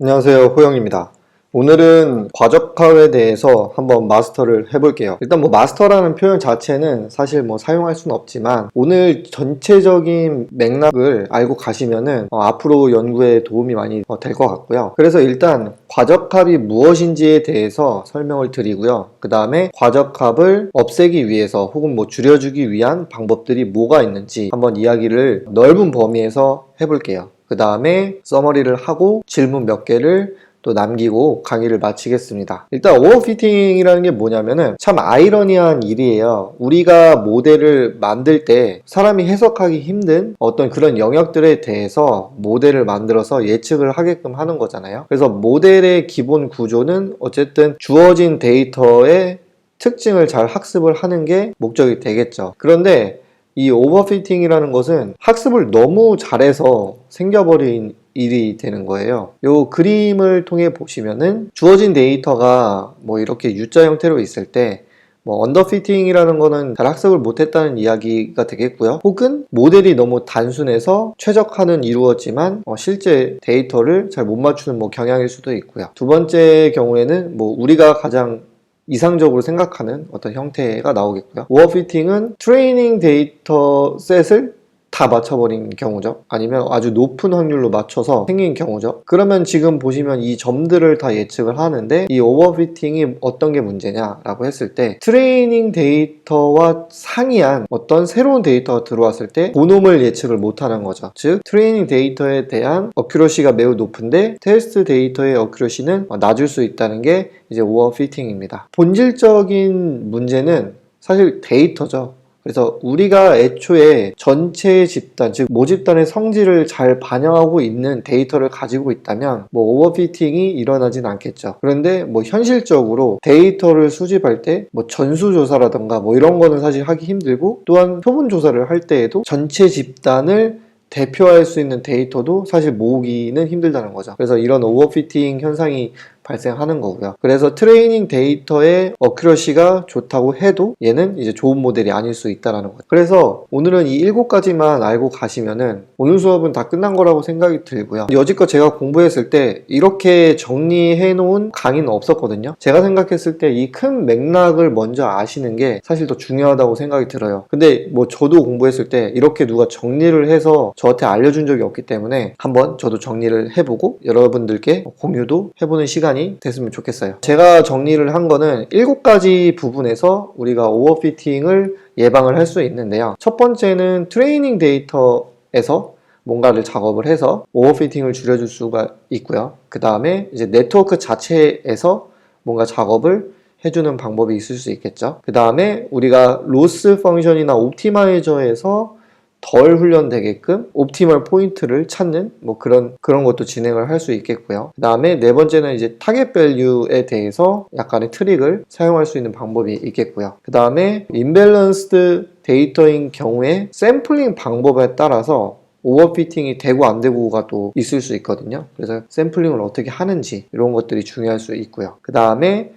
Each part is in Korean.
안녕하세요, 호영입니다. 오늘은 과적합에 대해서 한번 마스터를 해볼게요. 일단 마스터라는 표현 자체는 사실 사용할 수는 없지만 오늘 전체적인 맥락을 알고 가시면은 앞으로 연구에 도움이 많이 될 것 같고요. 그래서 일단 과적합이 무엇인지에 대해서 설명을 드리고요. 그 다음에 과적합을 없애기 위해서 혹은 줄여주기 위한 방법들이 뭐가 있는지 한번 이야기를 넓은 범위에서 해볼게요. 그 다음에 서머리를 하고 질문 몇 개를 또 남기고 강의를 마치겠습니다. 일단 오버피팅이라는 게 뭐냐면은 참 아이러니한 일이에요. 우리가 모델을 만들 때 사람이 해석하기 힘든 어떤 그런 영역들에 대해서 모델을 만들어서 예측을 하게끔 하는 거잖아요. 그래서 모델의 기본 구조는 어쨌든 주어진 데이터의 특징을 잘 학습을 하는 게 목적이 되겠죠. 그런데 이 오버피팅이라는 것은 학습을 너무 잘해서 생겨버린 일이 되는 거예요. 이 그림을 통해 보시면은 주어진 데이터가 이렇게 U자 형태로 있을 때 언더피팅이라는 거는 잘 학습을 못했다는 이야기가 되겠고요. 혹은 모델이 너무 단순해서 최적화는 이루어지만 실제 데이터를 잘 못 맞추는 경향일 수도 있고요. 두 번째 경우에는 우리가 가장 이상적으로 생각하는 어떤 형태가 나오겠고요. 오버피팅은 트레이닝 데이터 셋을 다 맞춰버린 경우죠. 아니면 아주 높은 확률로 맞춰서 생긴 경우죠. 그러면 지금 보시면 이 점들을 다 예측을 하는데 이 오버피팅이 어떤 게 문제냐라고 했을 때 트레이닝 데이터와 상이한 어떤 새로운 데이터가 들어왔을 때 본음을 예측을 못하는 거죠. 즉 트레이닝 데이터에 대한 어큐러시가 매우 높은데 테스트 데이터의 어큐러시는 낮을 수 있다는 게 이제 오버피팅입니다. 본질적인 문제는 사실 데이터죠. 그래서 우리가 애초에 전체 집단, 즉 모집단의 성질을 잘 반영하고 있는 데이터를 가지고 있다면 오버피팅이 일어나진 않겠죠. 그런데 현실적으로 데이터를 수집할 때 전수조사라던가 이런 거는 사실 하기 힘들고, 또한 표본조사를 할 때에도 전체 집단을 대표할 수 있는 데이터도 사실 모으기는 힘들다는 거죠. 그래서 이런 오버피팅 현상이 발생하는 거고요. 그래서 트레이닝 데이터의 어큐러시가 좋다고 해도 얘는 이제 좋은 모델이 아닐 수 있다는 거죠. 그래서 오늘은 이 7가지만 알고 가시면은 오늘 수업은 다 끝난 거라고 생각이 들고요. 여지껏 제가 공부했을 때 이렇게 정리해 놓은 강의는 없었거든요. 제가 생각했을 때 이 큰 맥락을 먼저 아시는 게 사실 더 중요하다고 생각이 들어요. 근데 저도 공부했을 때 이렇게 누가 정리를 해서 저한테 알려준 적이 없기 때문에 한번 저도 정리를 해보고 여러분들께 공유도 해보는 시간이 됐으면 좋겠어요. 제가 정리를 한 거는 7가지 부분에서 우리가 오버피팅을 예방을 할 수 있는데요. 첫 번째는 트레이닝 데이터에서 뭔가를 작업을 해서 오버피팅을 줄여줄 수가 있고요. 그 다음에 이제 네트워크 자체에서 뭔가 작업을 해주는 방법이 있을 수 있겠죠. 그 다음에 우리가 로스 펑션이나 옵티마이저에서 덜 훈련되게끔 옵티멀 포인트를 찾는 그런 것도 진행을 할 수 있겠고요. 그 다음에 네 번째는 이제 타겟 밸류에 대해서 약간의 트릭을 사용할 수 있는 방법이 있겠고요. 그 다음에 인밸런스드 데이터인 경우에 샘플링 방법에 따라서 오버피팅이 되고 안 되고가 또 있을 수 있거든요. 그래서 샘플링을 어떻게 하는지 이런 것들이 중요할 수 있고요. 그 다음에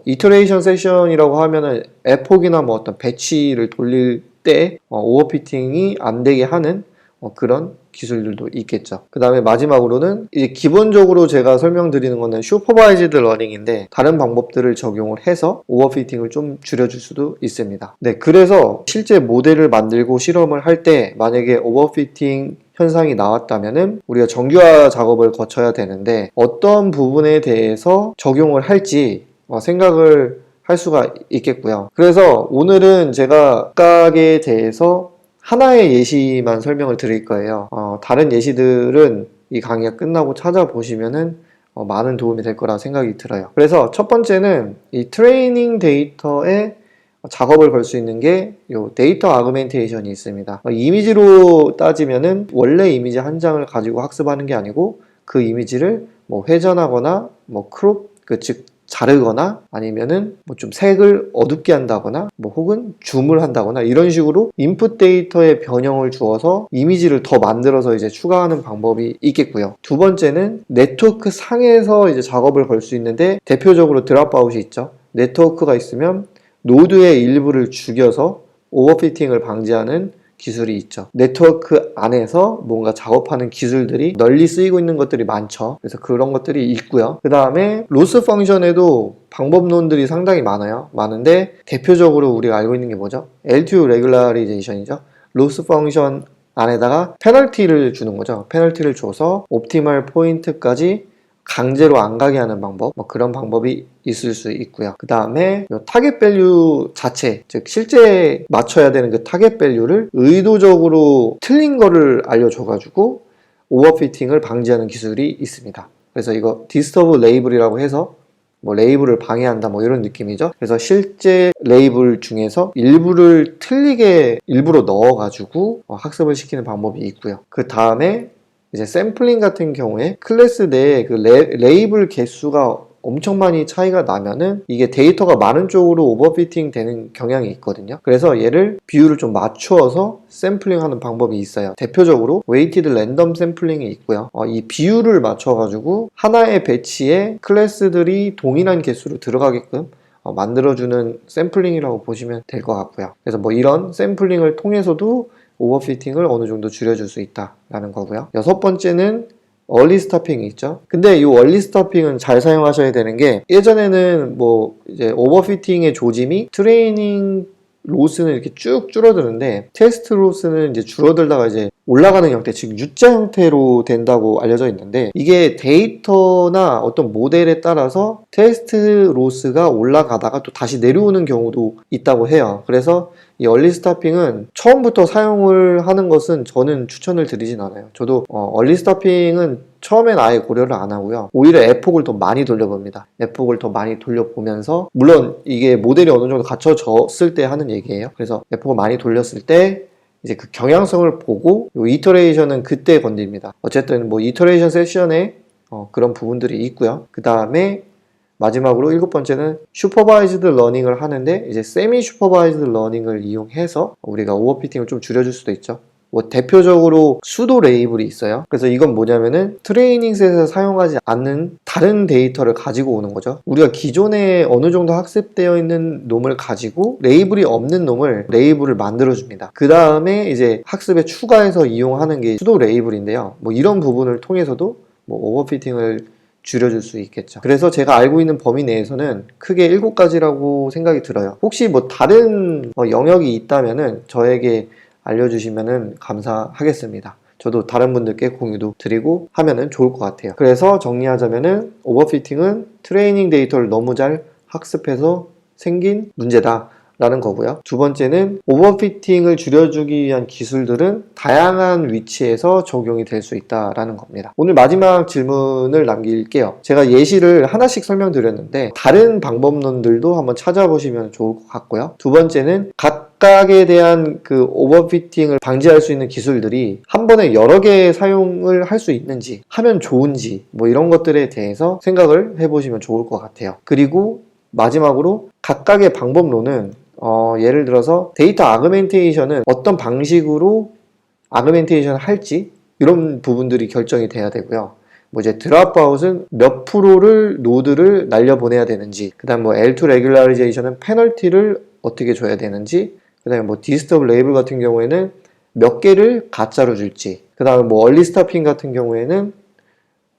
이터레이션 세션이라고 하면은 에폭이나 어떤 배치를 돌릴 때 오버피팅이 안 되게 하는 그런 기술들도 있겠죠. 그 다음에 마지막으로는 이제 기본적으로 제가 설명드리는 거는 슈퍼바이즈드 러닝인데 다른 방법들을 적용을 해서 오버피팅을 좀 줄여줄 수도 있습니다. 네, 그래서 실제 모델을 만들고 실험을 할 때 만약에 오버피팅 현상이 나왔다면은 우리가 정규화 작업을 거쳐야 되는데 어떤 부분에 대해서 적용을 할지 생각을 할 수가 있겠고요. 그래서 오늘은 제가 각각에 대해서 하나의 예시만 설명을 드릴 거예요. 다른 예시들은 이 강의가 끝나고 찾아보시면은 많은 도움이 될 거라 생각이 들어요. 그래서 첫 번째는 이 트레이닝 데이터에 작업을 걸 수 있는 게 이 데이터 아그멘테이션이 있습니다. 이미지로 따지면은 원래 이미지 한 장을 가지고 학습하는 게 아니고 그 이미지를 회전하거나 크롭, 즉 자르거나 아니면은 좀 색을 어둡게 한다거나 혹은 줌을 한다거나 이런 식으로 인풋 데이터에 변형을 주어서 이미지를 더 만들어서 이제 추가하는 방법이 있겠고요. 두 번째는 네트워크 상에서 이제 작업을 걸 수 있는데 대표적으로 드랍아웃이 있죠. 네트워크가 있으면 노드의 일부를 죽여서 오버피팅을 방지하는 기술이 있죠. 네트워크 안에서 뭔가 작업하는 기술들이 널리 쓰이고 있는 것들이 많죠. 그래서 그런 것들이 있고요. 그 다음에 로스 펑션에도 방법론들이 상당히 많은데 대표적으로 우리가 알고 있는 게 뭐죠? L2 레귤라리제이션이죠. 로스 펑션 안에다가 페널티를 주는 거죠. 페널티를 줘서 옵티멀 포인트까지 강제로 안 가게 하는 방법, 뭐 그런 방법이 있을 수 있고요. 그 다음에 타겟 밸류 자체, 즉 실제 맞춰야 되는 그 타겟 밸류를 의도적으로 틀린 거를 알려줘가지고 오버피팅을 방지하는 기술이 있습니다. 그래서 이거 디스터브 레이블이라고 해서 뭐 레이블을 방해한다 뭐 이런 느낌이죠. 그래서 실제 레이블 중에서 일부를 틀리게 일부러 넣어가지고 학습을 시키는 방법이 있고요. 그 다음에 이제 샘플링 같은 경우에 클래스 내에 그 레이블 개수가 엄청 많이 차이가 나면은 이게 데이터가 많은 쪽으로 오버피팅 되는 경향이 있거든요. 그래서 얘를 비율을 좀 맞추어서 샘플링 하는 방법이 있어요. 대표적으로 웨이티드 랜덤 샘플링이 있고요. 이 비율을 맞춰가지고 하나의 배치에 클래스들이 동일한 개수로 들어가게끔 만들어주는 샘플링이라고 보시면 될 것 같고요. 그래서 뭐 이런 샘플링을 통해서도 오버피팅을 어느 정도 줄여줄 수 있다라는 거고요. 여섯 번째는 얼리 스타핑이 있죠. 근데 이 얼리 스타핑은 잘 사용하셔야 되는 게 예전에는 뭐 이제 오버피팅의 조짐이 트레이닝 로스는 이렇게 쭉 줄어드는데 테스트 로스는 이제 줄어들다가 이제 올라가는 형태, 즉 U자 형태로 된다고 알려져 있는데 이게 데이터나 어떤 모델에 따라서 테스트 로스가 올라가다가 또 다시 내려오는 경우도 있다고 해요. 그래서 이 얼리 스타핑은 처음부터 사용을 하는 것은 저는 추천을 드리진 않아요. 저도 얼리 스타핑은 처음엔 아예 고려를 안 하고요. 오히려 에폭을 더 많이 돌려봅니다. 에폭을 더 많이 돌려보면서 물론 이게 모델이 어느 정도 갖춰졌을 때 하는 얘기예요. 그래서 에폭을 많이 돌렸을 때 이제 그 경향성을 보고 이 이터레이션은 그때 건드립니다. 어쨌든 뭐 이터레이션 세션에 그런 부분들이 있고요. 그 다음에 마지막으로 일곱 번째는 슈퍼바이즈드 러닝을 하는데 이제 세미 슈퍼바이즈드 러닝을 이용해서 우리가 오버피팅을 좀 줄여줄 수도 있죠. 뭐 대표적으로 수도 레이블이 있어요. 그래서 이건 뭐냐면은 트레이닝셋에서 사용하지 않는 다른 데이터를 가지고 오는 거죠. 우리가 기존에 어느 정도 학습되어 있는 놈을 가지고 레이블이 없는 놈을 레이블을 만들어 줍니다. 그 다음에 이제 학습에 추가해서 이용하는 게 수도 레이블인데요. 뭐 이런 부분을 통해서도 뭐 오버피팅을 줄여줄 수 있겠죠. 그래서 제가 알고 있는 범위 내에서는 크게 7가지라고 생각이 들어요. 혹시 뭐 다른 영역이 있다면은 저에게 알려주시면은 감사하겠습니다. 저도 다른 분들께 공유도 드리고 하면은 좋을 것 같아요. 그래서 정리하자면은 오버피팅은 트레이닝 데이터를 너무 잘 학습해서 생긴 문제다 라는 거고요. 두 번째는 오버피팅을 줄여주기 위한 기술들은 다양한 위치에서 적용이 될 수 있다라는 겁니다. 오늘 마지막 질문을 남길게요. 제가 예시를 하나씩 설명드렸는데 다른 방법론들도 한번 찾아보시면 좋을 것 같고요. 두 번째는 각각에 대한 그 오버피팅을 방지할 수 있는 기술들이 한 번에 여러 개 사용을 할 수 있는지 하면 좋은지 뭐 이런 것들에 대해서 생각을 해보시면 좋을 것 같아요. 그리고 마지막으로 각각의 방법론은 예를 들어서 데이터 아그멘테이션은 어떤 방식으로 아그멘테이션을 할지 이런 부분들이 결정이 돼야 되고요. 뭐 이제 드랍아웃은 몇 프로를 노드를 날려보내야 되는지, 그 다음 뭐 L2 레귤라리제이션은 페널티를 어떻게 줘야 되는지, 그 다음에 뭐 디스터브 레이블 같은 경우에는 몇 개를 가짜로 줄지, 그 다음에 뭐 얼리 스타핑 같은 경우에는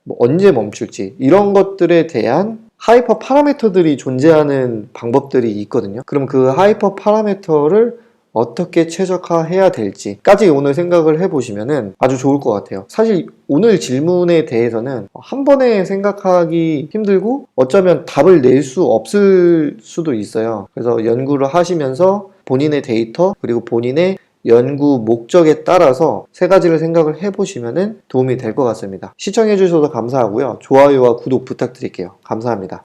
뭐 언제 멈출지 이런 것들에 대한 하이퍼 파라미터들이 존재하는 방법들이 있거든요. 그럼 그 하이퍼 파라미터를 어떻게 최적화해야 될지까지 오늘 생각을 해보시면 아주 좋을 것 같아요. 사실 오늘 질문에 대해서는 한 번에 생각하기 힘들고 어쩌면 답을 낼 수 없을 수도 있어요. 그래서 연구를 하시면서 본인의 데이터 그리고 본인의 연구 목적에 따라서 세 가지를 생각을 해보시면 도움이 될 것 같습니다. 시청해주셔서 감사하고요. 좋아요와 구독 부탁드릴게요. 감사합니다.